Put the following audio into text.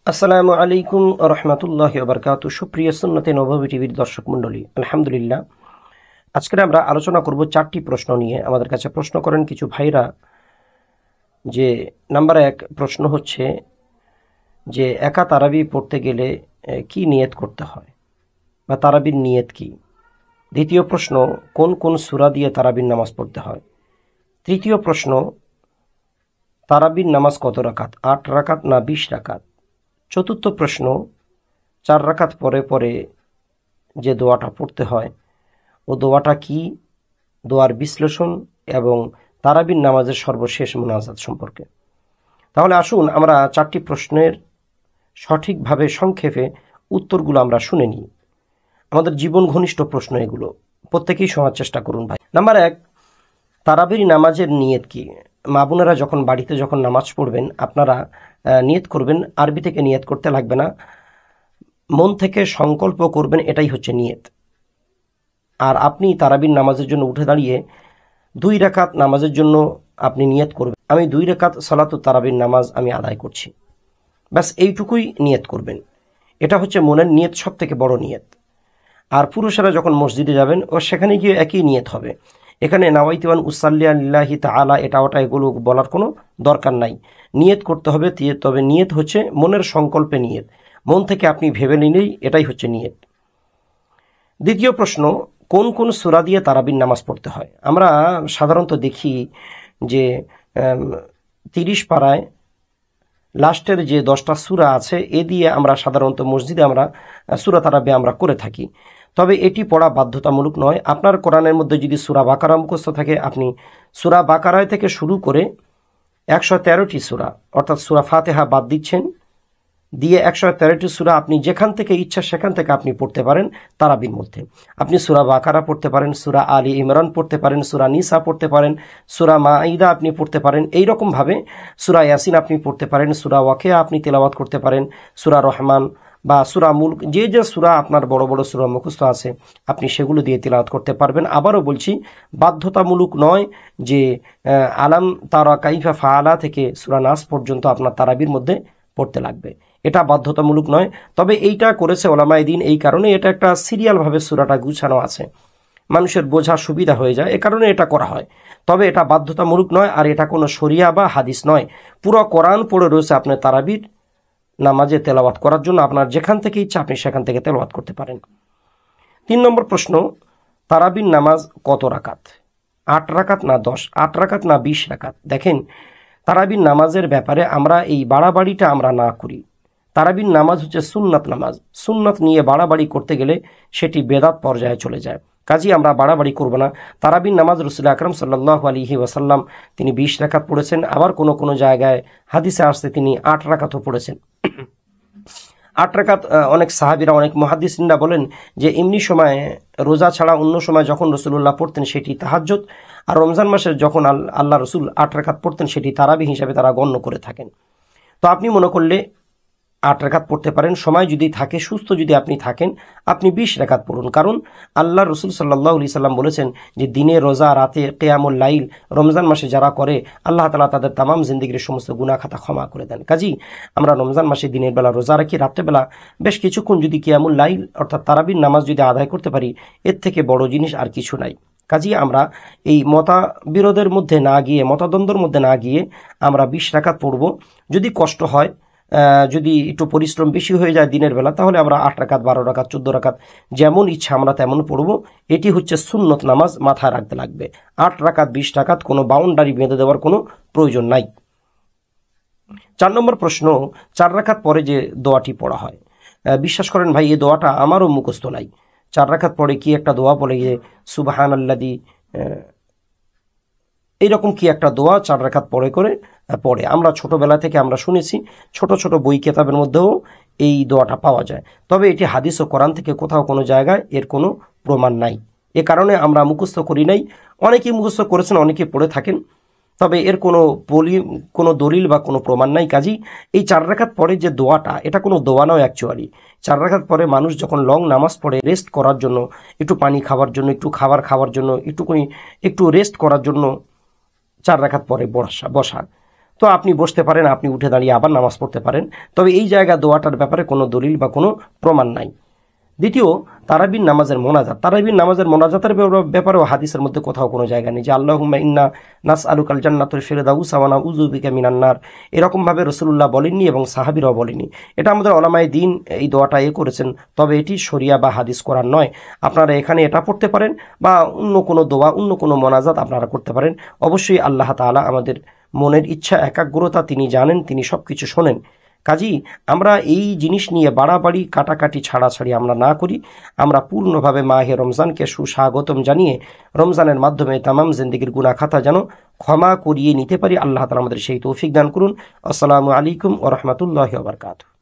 আসসালামু আলাইকুম রহমতুল্লাহি ওয়া বারাকাতুহু। সুপ্রিয় সুন্নতে নববী টিভির দর্শক মণ্ডলী, আলহামদুলিল্লাহ, আজকে আমরা আলোচনা করব 4টি প্রশ্ন নিয়ে। আমাদের কাছে প্রশ্ন করেন কিছু ভাইরা যে নাম্বার 1 প্রশ্ন হচ্ছে যে একা তারাবি পড়তে গেলে কি নিয়ত করতে হয় বা তারাবির নিয়ত কি। দ্বিতীয় প্রশ্ন, কোন কোন সূরা দিয়ে তারাবির নামাজ পড়তে হয়। তৃতীয় প্রশ্ন, তারাবির নামাজ কত রাকাত, 8 রাকাত না 20 রাকাত। চতুর্থ প্রশ্ন, 4 রাকাত পরে পরে যে দোয়াটা পড়তে হয় ও দোয়াটা কি, দোয়ার বিশ্লেষণ এবং তারাবির নামাজের সর্বশেষ মুনাজাত সম্পর্কে। তাহলে আসুন আমরা 4টি প্রশ্নের সঠিকভাবে সংক্ষেপে উত্তরগুলো আমরা শুনে নিই। আমাদের জীবন ঘনিষ্ঠ প্রশ্ন এগুলো, প্রত্যেকেই শোনার চেষ্টা করুন ভাই। নাম্বার 1, তারাবির নামাজের নিয়ত কি। মা বোনেরা যখন বাড়িতে যখন নামাজ পড়বেন আপনারা নিয়ত করবেন, আরবি থেকে নিয়ত করতে লাগবে না, মন থেকে সংকল্প করবেন, এটাই হচ্ছে নিয়ত। আর আপনি তারাবির নামাজের জন্য উঠে দাঁড়িয়ে 2 রাকাত নামাজের জন্য আপনি নিয়ত করবেন, আমি 2 রাকাত সালাতুত তারাবির নামাজ আমি আদায় করছি, ব্যাস এইটুকুই নিয়ত করবেন। এটা হচ্ছে মনের নিয়ত, সব থেকে বড় নিয়ত। আর পুরুষেরা যখন মসজিদে যাবেন ও সেখানে গিয়ে একই নিয়ত হবে। এখানে নাওয়াইতু আন উসাল্লি লিল্লাহি তাআলা এটা ওটা এগুলো বলার কোনো দরকার নাই। নিয়ত করতে হবে, তবে নিয়ত হচ্ছে মনের সংকল্পে নিয়ত, মন থেকে আপনি ভেবে নিলেই এটাই হচ্ছে নিয়ত। দ্বিতীয় প্রশ্ন, কোন কোন সূরা দিয়ে তারাবির নামাজ পড়তে হয়। আমরা সাধারণত দেখি যে 30 পারায় লাস্টের যে 10টা সূরা আছে এ দিয়ে আমরা সাধারণত মসজিদে আমরা সূরা তারাবি আমরা করে থাকি। তবে এটি পড়া বাধ্যতামূলক নয়। আপনার কোরআনের মধ্যে যদি সূরা বাকারা মুখস্থ থাকে, আপনি সূরা বাকারায় থেকে শুরু করে 113টি সূরা অর্থাৎ সূরা ফাতিহা বাদ দিচ্ছেন, দিয়ে 113টি সূরা আপনি যেখান থেকে ইচ্ছা সেখান থেকে আপনি পড়তে পারেন। তারাবির মধ্যে আপনি সূরা বাকারা পড়তে পারেন, সূরা আলী ইমরান পড়তে পারেন, সূরা নিসা পড়তে পারেন, সূরা মাঈদা আপনি পড়তে পারেন, এইরকম ভাবে সূরা ইয়াসিন আপনি পড়তে পারেন, সূরা ওয়াকিয়া আপনি তেলাওয়াত করতে পারেন, সূরা রহমান বা সূরা মুলক, যে যে সূরা আপনার বড় বড় সূরা মুখস্থ আছে আপনি সেগুলো দিয়ে তেলাওয়াত করতে পারবেন। আবারও বলছি, বাধ্যতামূলক নয় যে আলাম তারা কাইফা ফাআলা থেকে সূরা নাস পর্যন্ত আপনার তারাবির মধ্যে পড়তে লাগবে, এটা বাধ্যতামূলক নয়। তবে এইটা করেছে ওলামায়ে দ্বীন এই কারণে, এটা একটা সিরিয়াল ভাবে সূরাটা গুছানো আছে, মানুষের বোঝা সুবিধা হয়ে যায়, এ কারণে এটা করা হয়। তবে এটা বাধ্যতামূলক নয়, আর এটা কোনো শরিয়া বা হাদিস নয়। পুরো কোরআন পড়ে রয়েছে আপনার তারাবির নামাজে তেলাওয়াত করার জন্য, আপনার যেখান থেকে ইচ্ছা আপনি সেখান থেকে তেলাওয়াত করতে পারেন। 3 নম্বর প্রশ্ন, তারাবির নামাজ কত রাকাত, 8 রাকাত না 10, 8 রাকাত না 20 রাকাত। দেখেন, তারাবির নামাজের ব্যাপারে আমরা এই বাড়াবাড়িটা আমরা না করি। তারাবির নামাজ হচ্ছে সুন্নাত নামাজ, সুন্নাত নিয়ে বাড়াবাড়ি করতে গেলে সেটি বেদাত পর্যায়ে চলে যায়, কাজেই আমরা বাড়াবাড়ি করব না। তারাবির নামাজ রাসূল আকরাম সাল্লাল্লাহু আলাইহি ওয়াসাল্লাম তিনি 20 রাকাত পড়েছেন, আবার কোন কোন জায়গায় হাদিসে আসছে তিনি 8 রাকাতও পড়েছেন। 8 রাকাত অনেক সাহাবীরা, অনেক মুহাদ্দিসিনরা বলেন যে এমনি সময় রোজা ছাড়া অন্য সময় যখন রাসূলুল্লাহ পড়তেন সেটি তাহাজ্জুদ, আর রমজান মাসে যখন আল্লাহ রাসূল 8 রাকাত পড়তেন সেটি তারাবি হিসাবে তারা গণ্য করে থাকেন। তো আপনি মনে করলে 8 রাকাত পড়তে পারেন, সময় যদি থাকে, সুস্থ যদি আপনি থাকেন, আপনি 20 রাকাত পড়ুন। কারণ আল্লাহ রাসূল সাল্লাল্লাহু আলাইহি সাল্লাম বলেছেন যে দিনে রোজা, রাতে কিয়ামুল লাইল রমজান মাসে যারা করে আল্লাহ তাআলা তাদের তামাম জিন্দেগির সমস্ত গুনাহ খাতা ক্ষমা করে দেন। কাজেই আমরা রমজান মাসে দিনের বেলা রোজা রাখি, রাত্রেবেলা বেশ কিছুক্ষণ যদি কিয়ামুল লাইল অর্থাৎ তারাবির নামাজ যদি আদায় করতে পারি, এর থেকে বড় জিনিস আর কিছু নাই। কাজেই আমরা এই মতবিরোধের মধ্যে না গিয়ে, মতদ্বন্দ্বের মধ্যে না গিয়ে আমরা 20 রাকাত পড়ব। যদি কষ্ট হয়, যদি একটু পরিশ্রম বেশি হয়ে যায় দিনের বেলা, তাহলে আমরা 8 রাকাত, 12 রাকাত, 14 রাকাত যেমন ইচ্ছা আমরা তেমন পড়ব। এটি হচ্ছে সুন্নত নামাজ, মাথায় রাখতে লাগবে। 8 রাকাত, 20 রাকাত কোনো বাউন্ডারি বেঁধে দেওয়ার কোনো প্রয়োজন নাই। 4 নম্বর প্রশ্ন, 4 রাকাত পরে যে দোয়াটি পড়া হয়, বিশ্বাস করেন ভাই এই দোয়াটা আমারও মুখস্থ নাই। 4 রাকাত পরে কি একটা দোয়া বলে যে সুবহানাল্লাযী, এইরকম কি একটা দোয়া 4 রাকাত পড়ে আমরা ছোটবেলা থেকে আমরা শুনেছি, ছোট ছোট বই কেতাবের মধ্যেও এই দোয়াটা পাওয়া যায়। তবে এটি হাদিস ও কোরআন থেকে কোথাও কোনো জায়গায় এর কোনো প্রমাণ নাই, এ কারণে আমরা মুখস্থ করি নাই। অনেকেই মুখস্থ করেছেন, অনেকে পড়ে থাকেন, তবে এর কোনো দলিল বা কোনো প্রমাণ নাই। কাজেই এই 4 রাকাত পরে যে দোয়াটা, এটা কোনো দোয়া নয় অ্যাকচুয়ালি। 4 রাকাত পরে মানুষ যখন লং নামাজ পড়ে রেস্ট করার জন্য, একটু পানি খাওয়ার জন্য, একটু খাবার খাওয়ার জন্য, একটু রেস্ট করার জন্য 4 রাকাত পরে বসা। তো তো আপনি বসতে পারেন, আপনি উঠে দাঁড়িয়ে আবার নামাজ পড়তে পারেন, তবে এই জায়গা দোয়াটার ব্যাপারে কোনো দলিল বা কোনো প্রমাণ নাই। দ্বিতীয়, তারাবির নামাজের মোনাজাত। তারাবির নামাজের মোনাজাতের ব্যাপারেও হাদিসের মধ্যে কোথাও কোনো জায়গা নেই যে আল্লাহুম্মা ইন্না নাসআলুকাল জান্নাতুল ফিরদাউস ওয়া নাউযু বিকা মিনান নার, এরকম ভাবে রাসূলুল্লাহ বলেননি এবং সাহাবীরাও বলেনি। এটা আমাদের উলামায়ে দ্বীন এই দোয়াটা করেছেন, তবে এটি শরিয়া বা হাদিস কোরআন নয়। আপনারা এখানে এটা পড়তে পারেন বা অন্য কোনো দোয়া, অন্য কোনো মোনাজাত আপনারা করতে পারেন। অবশ্যই আল্লাহ তাআলা আমাদের মনের ইচ্ছা, একাগ্রতা তিনি জানেন, তিনি সবকিছু শোনেন। কাজেই আমরা এই জিনিস নিয়ে বাড়াবাড়ি, কাটাকাটি, ছাড়াছাড়ি আমরা না করি। আমরা পূর্ণভাবে মাহে রমজানকে সুস্বাগতম জানিয়ে রমজানের মাধ্যমে তামাম জিন্দেগির গুনাহ খাতা যেন ক্ষমা করিয়ে নিতে পারি। আল্লাহ তাআলা আমাদের সেই তৌফিক দান করুন। আসসালামু আলাইকুম ওয়া রাহমাতুল্লাহি ওয়া বারাকাতুহু।